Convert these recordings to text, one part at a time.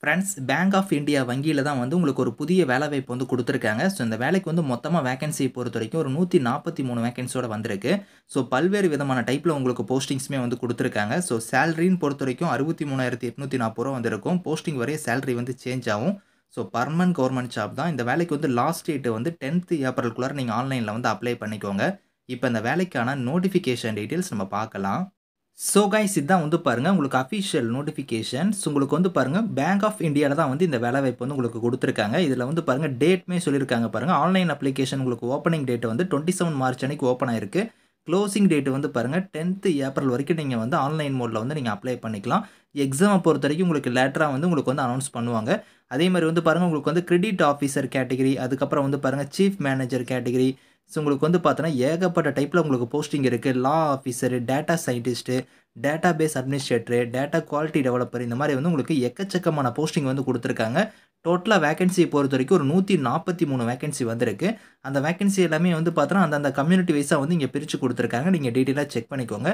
Friends bank of India வங்கியில தான் வந்து உங்களுக்கு ஒரு புதிய வேலைவாய்ப்பு வந்து குடுத்துருக்காங்க. ஸோ இந்த வேலைக்கு வந்து மொத்தமா வேக்கன்சி பொறுத்தவரைக்கும் ஒரு 143 வேக்கன்சியோட வந்திருக்கு. ஸோ பல்வேறு விதமான டைப்ல உங்களுக்கு போஸ்டிங்ஸுமே வந்து குடுத்துருக்காங்க. ஸோ சேலரின்னு பொறுத்தவரைக்கும் ரூ. 63,840 வந்து இருக்கும். போஸ்டிங் வரைய சேலரி வந்து சேஞ்ச் ஆகும். ஸோ பெர்மனன்ட் கவர்ன்மென்ட் ஜாப் தான். இந்த வேலைக்கு வந்து லாஸ்ட் டேட் வந்து 10th ஏப்ரல்குள்ளார நீங்க ஆன்லைன்ல வந்து அப்ளை பண்ணிக்கோங்க. இப்ப இந்த வேலைக்கான நோட்டிஃபிகேஷன் டீட்டெயில்ஸ் நம்ம பார்க்கலாம். ஸோ கைஸ் இதான் வந்து பாருங்க உங்களுக்கு அஃபிஷியல் நோட்டிஃபிகேஷன்ஸ் உங்களுக்கு வந்து பாருங்க பேங்க் ஆஃப் இந்தியால தான் வந்து இந்த வேலைவாய்ப்பு வந்து உங்களுக்கு குடுத்துருக்காங்க. இதுல வந்து பாருங்க டேட்மே சொல்லியிருக்காங்க பாருங்க. ஆன்லைன் அப்ளிகேஷன் உங்களுக்கு ஓப்பனிங் டேட் வந்து 27 மார்ச் அன்னைக்கு ஓப்பன் ஆயிருக்கு. க்ளோசிங் டேட் வந்து பாருங்க 10th ஏப்ரல் வரைக்கும் நீங்க வந்து ஆன்லைன் மோட்ல வந்து நீங்க அப்ளை பண்ணிக்கலாம். எக்ஸாம பொறுத்தவரைக்கும் உங்களுக்கு லேட்டரா வந்து உங்களுக்கு வந்து அனௌன்ஸ் பண்ணுவாங்க. அதே மாரி வந்து பாருங்க உங்களுக்கு வந்து கிரெடிட் ஆஃபீசர் கேட்டகரி, அதுக்கப்புறம் வந்து பாருங்க சீஃப் மேனேஜர் கேட்டகரி. ஸோ உங்களுக்கு வந்து பார்த்தோன்னா ஏகப்பட்ட டைப்ல உங்களுக்கு போஸ்டிங் இருக்கு. Law officer, data scientist, database administrator, data quality developer இந்த மாரி வந்து உங்களுக்கு எக்கச்சக்கமான போஸ்டிங் வந்து குடுத்துருக்காங்க. டோட்டலா வேக்கன்சி பொறுத்தவரைக்கும் ஒரு 143 வேக்கன்சி வந்திருக்கு. அந்த வேக்கன்சி எல்லாமே வந்து பார்த்தோன்னா, அந்தந்த கம்யூனிட்டி வைஸா வந்து இங்க பிரிச்சு குடுத்துருக்காங்க. நீங்க டீட்டெயிலா செக் பண்ணிக்கோங்க.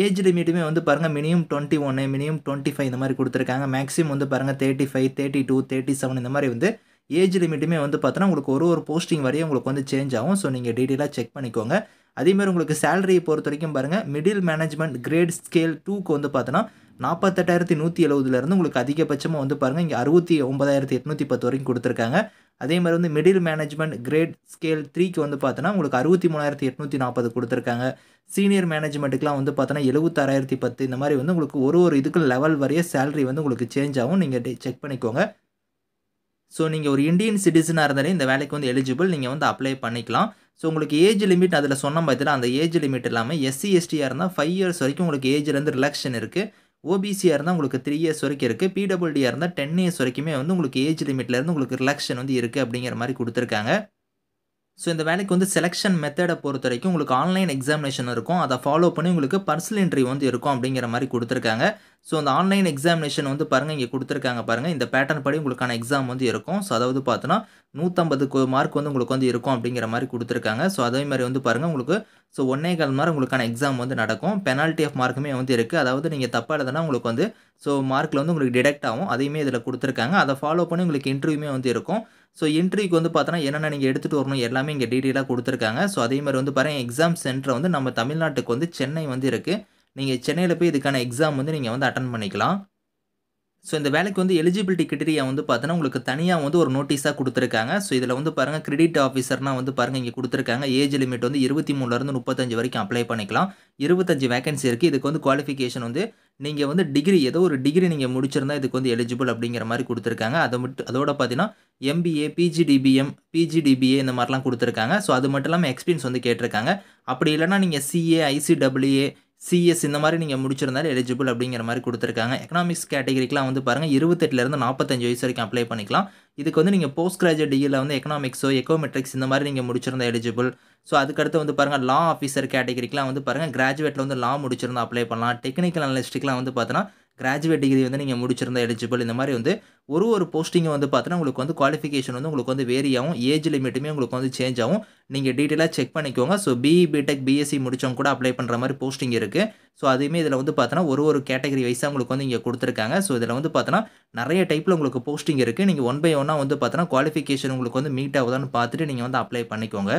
ஏஜ் லிமிட்டுமே வந்து பாருங்க மினிமம் 21, மினிமம் 25 இந்த மாரி குடுத்துருக்காங்க. மேக்ஸிமம் வந்து பாருங்க 35, 32, 37 இந்த மாரி வந்து ஏஜ் லிமிட்டுமே வந்து பார்த்தோன்னா, உங்களுக்கு ஒரு போஸ்டிங் வரையும் உங்களுக்கு வந்து சேஞ்ச் ஆகும். ஸோ நீங்க டீட்டெயிலா செக் பண்ணிக்கோங்க. அதே மாரி உங்களுக்கு சேலரிய பொறுத்தவரைக்கும் பாருங்க, மிடில் மேனேஜ்மென்ட் கிரேட் ஸ்கேல் 2க்கு வந்து பார்த்தோன்னா, 48,170 இருந்து உங்களுக்கு அதிகபட்சமா வந்து பாருங்க, இங்க 69,810 வரைக்கும் குடுத்துருக்காங்க. அதே மாரி வந்து மிடில் மேனேஜ்மென்ட் கிரேட் ஸ்கேல் 3க்கு வந்து பார்த்தோன்னா, உங்களுக்கு 63,840 குடுத்துருக்காங்க. சீனியர் மேனேஜ்மென்ட்க்குலாம் வந்து பார்த்தோன்னா, 76,010 இந்த மாரி வந்து உங்களுக்கு ஒரு இதுக்கும் லெவல் வரைய சேலரி வந்து உங்களுக்கு சேஞ்ச் ஆகும். நீங்க செக் பண்ணிக்கோங்க. ஸோ நீங்க ஒரு இந்தியன் சிட்டிசனா இருந்தாலே இந்த வேலைக்கு வந்து எலிஜிபிள். நீங்க வந்து அப்ளை பண்ணிக்கலாம். ஸோ உங்களுக்கு ஏஜ் லிமிட் அதில சொன்னேன் பார்த்தீங்களா, அந்த ஏஜ் லிமிட் இல்லாம எஸ்சி, எஸ்டியா இருந்தா 5 இயர்ஸ் வரைக்கும் உங்களுக்கு ஏஜ்லேருந்து ரிலாக்சேஷன் இருக்கு. ஓபிசியா இருந்தா உங்களுக்கு 3 இயர்ஸ் வரைக்கும் இருக்கு. பிடபிள்யூடியா இருந்தா 10 இயர்ஸ் வரைக்குமே வந்து உங்களுக்கு ஏஜ் லிமிட்லேருந்து உங்களுக்கு ரிலாக்சேஷன் வந்து இருக்கு அப்படிங்கிற மாரி குடுத்துருக்காங்க. ஸோ இந்த வேலைக்கு வந்து செலக்ஷன் மெத்தட பொறுத்தவரைக்கும் உங்களுக்கு ஆன்லைன் எக்ஸாமினேஷன் இருக்கும். அத ஃபாலோ பண்ணி உங்களுக்கு பர்சனல் இன்டர்வியூ வந்து இருக்கும் அப்படிங்கிற மாரி குடுத்துருக்காங்க. ஸோ அந்த ஆன்லைன் எக்ஸாமினேஷன் வந்து பாருங்க இங்க குடுத்துருக்காங்க பாருங்க. இந்த பேட்டர்ன் படி உங்களுக்கான எக்ஸாம் வந்து இருக்கும். ஸோ அதாவது பார்த்தோன்னா 150 மார்க் வந்து உங்களுக்கு வந்து இருக்கும் அப்படிங்கிற மாரி குடுத்துருக்காங்க. ஸோ அதே மாரி வந்து பாருங்க உங்களுக்கு 1 1/4 மணி நேரம் உங்களுக்கான எக்ஸாம் வந்து நடக்கும். பெனால்டி ஆஃப் மார்க்குமே வந்து இருக்கு. அதாவது நீங்க தப்பா எழுதுனா உங்களுக்கு வந்து மார்க்ல வந்து உங்களுக்கு டிடக்ட் ஆகும். அதையுமே இதில குடுத்துருக்காங்க. அத ஃபாலோ பண்ணி உங்களுக்கு இன்டர்வியூமே வந்து இருக்கும். இன்டர்வியூக்கு வந்து பார்த்தோன்னா, என்னென்ன நீங்க எடுத்துட்டு வரணும் எல்லாமே இங்க டீட்டெயிலா குடுத்துருக்காங்க. அதே மாரி வந்து பாருங்க எக்ஸாம் சென்டர் வந்து நம்ம தமிழ்நாட்டுக்கு வந்து சென்னை வந்து இருக்கு. நீங்க சென்னையில போய் இதுக்கான எக்ஸாம் வந்து நீங்க வந்து அட்டெண்ட் பண்ணிக்கலாம். இந்த வேலைக்கு வந்து எலிஜிபிலிட்டி கிரைட்டீரியா வந்து பார்த்தோன்னா, உங்களுக்கு தனியா வந்து ஒரு நோட்டீஸா குடுத்துருக்காங்க. இதில வந்து பாருங்க கிரெடிட் ஆஃபீசர்னா வந்து பாருங்க இங்க குடுத்துருக்காங்க. ஏஜ் லிமிட் வந்து 23லேருந்து 35 வரைக்கும் அப்ளை பண்ணிக்கலாம். 25 வேக்கன்சி இருக்கு. இதுக்கு வந்து குவாலிஃபிகேஷன் வந்து நீங்க வந்து டிகிரி ஏதோ ஒரு டிகிரி நீங்க முடிச்சிருந்தா இதுக்கு வந்து எலிஜிபிள் அப்படிங்கிற மாரி குடுத்துருக்காங்க. அதோட பார்த்தீங்கன்னா, எம்பிஏ, பிஜிடிபிஎம், பிஜிடிபிஏ இந்த மாரிலாம் குடுத்துருக்காங்க. அது மட்டும் இல்லாம எக்ஸ்பீரியன்ஸ் வந்து கேட்டிருக்காங்க. அப்படி இல்லன்னா நீங்க சிஏ, ஐசிடபிள்யூஏ, சிஎஸ் இந்த மாரி நீங்க முடிச்சிருந்தாலே எலிஜிபிள் அப்படிங்கிற மாரி குடுத்துருக்காங்க. எக்கனாமிக்ஸ் கேட்டகரிக்குலாம் வந்து பாருங்க 28லேருந்து 45 வயசு வரைக்கும் அப்ளை பண்ணிக்கலாம். இதுக்கு வந்து நீங்க போஸ்ட் கிராஜுவேட் டிகிரில வந்து எக்கனாமிக்ஸோ, எக்கோமெட்ரிக்ஸ் இந்த மாரி நீங்க முடிச்சிருந்தா எலிஜிபிள். அதுக்கடுத்து வந்து பாருங்க லா ஆஃபீசர் கேட்டகரிக்குலாம் வந்து பாருங்க கிராஜுவேட்ல வந்து லா முடிச்சிருந்தா அப்ளை பண்ணலாம். டெக்னிக்கல் அனலிஸ்ட்க்குலாம் வந்து பார்த்தோன்னா, கிராஜுவேட் டிகிரி வந்து நீங்க முடிச்சிருந்தா எலிஜிபிள். இந்த மாரி வந்து ஒரு போஸ்டிங்கும் வந்து பார்த்தோன்னா, உங்களுக்கு வந்து குவாலிஃபிகேஷன் வந்து உங்களுக்கு வந்து வேரி ஆகும். ஏஜ் லிமிட்டுமே உங்களுக்கு வந்து சேஞ்ச் ஆகும். நீங்க டீட்டெயிலா செக் பண்ணிக்கோங்க. பிஇ, பிடெக், பிஎஸ்சி முடிச்சவங்க கூட அப்ளை பண்ற மாரி போஸ்டிங் இருக்கு. அதையுமே இதில வந்து பார்த்தோன்னா, ஒரு கேட்டகரி வைஸா உங்களுக்கு வந்து இங்க குடுத்துருக்காங்க. இதில வந்து பார்த்தோன்னா, நெறைய டைப்ல உங்களுக்கு போஸ்டிங் இருக்கு. நீங்க ஒன் பை ஒன்னா வந்து பார்த்தோன்னா, குவாலிஃபிகேஷன் உங்களுக்கு வந்து மீட் ஆகுதான்னு பார்த்துட்டு நீங்க வந்து அப்ளை பண்ணிக்கோங்க.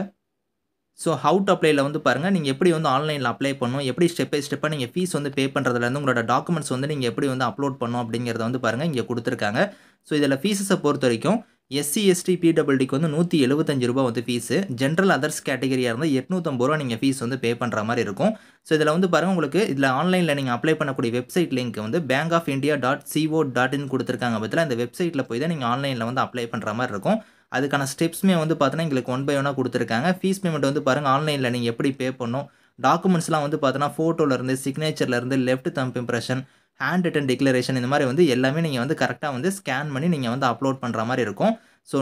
ஹவ் டூ அப்ளைல வந்து பாருங்க, நீங்க எப்படி வந்து ஆன்லைன்ல அப்ளை பண்ணணும், எப்படி ஸ்டெப் பை ஸ்டெப்பா நீங்க ஃபீஸ் வந்து பே பண்றதுலேருந்து உங்களோட டாக்குமெண்ட்ஸ் வந்து நீங்க எப்படி வந்து அப்லோட் பண்ணணும் அப்படிங்கிறத வந்து பாருங்க இங்க குடுத்துருக்காங்க. இதில ஃபீஸஸ பொறுத்தவரைக்கும் எஸ்சி, எஸ்டி, பிடபிள்யூடிக்கு வந்து ரூ. 175 வந்து ஃபீஸு. ஜெனரல் அதர்ஸ் கேட்டகரியா இருந்தா ரூ. 850 நீங்க ஃபீஸ் வந்து பே பண்ற மாரி இருக்கும். இதில வந்து பாருங்க உங்களுக்கு இதில ஆன்லைன்ல நீங்க அப்ளை பண்ணக்கூடிய வெப்சைட் லிங்க் வந்து bankofindia.co.in குடுத்துருக்காங்க பார்த்தீங்களா, இந்த வெப்சைட்ல போய் தான் நீங்க ஆன்லைன்ல வந்து அப்ளை பண்ற மாரி இருக்கும். அதுக்கான ஸ்டெப்ஸ்மே வந்து பார்த்தோன்னா, எங்களுக்கு ஒன் பை ஒன்னா குடுத்துருக்காங்க. ஃபீஸ் பேமெண்ட் வந்து பாருங்க ஆன்லைன்ல நீங்க எப்படி பே பண்ணணும், டாக்குமெண்ட்ஸ்லாம் வந்து பார்த்தோன்னா, ஃபோட்டோலருந்து, சிக்னேச்சர்லருந்து, left thumb impression, handwritten declaration இந்த மாரி வந்து எல்லாமே நீங்க வந்து கரெக்ட்டா வந்து ஸ்கேன் பண்ணி நீங்க வந்து அப்லோட் பண்ற மாரி இருக்கும்.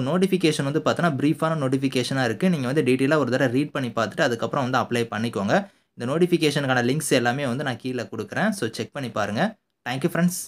நோட்டிஃபிகேஷன் வந்து பார்த்தோன்னா, பிரீஃபான நோட்டிஃபிகேஷனா இருக்கு. நீங்க வந்து டீட்டெயிலா ஒரு தடவ ரீட் பண்ணி பார்த்துட்டு, அதுக்கப்புறம் வந்து அப்ளை பண்ணிக்கோங்க. இந்த நோட்டிஃபிகேஷனுக்கான லிங்க்ஸ் எல்லாமே வந்து நான் கீழ குடுக்குறேன். செக் பண்ணி பாருங்க. Thank you friends.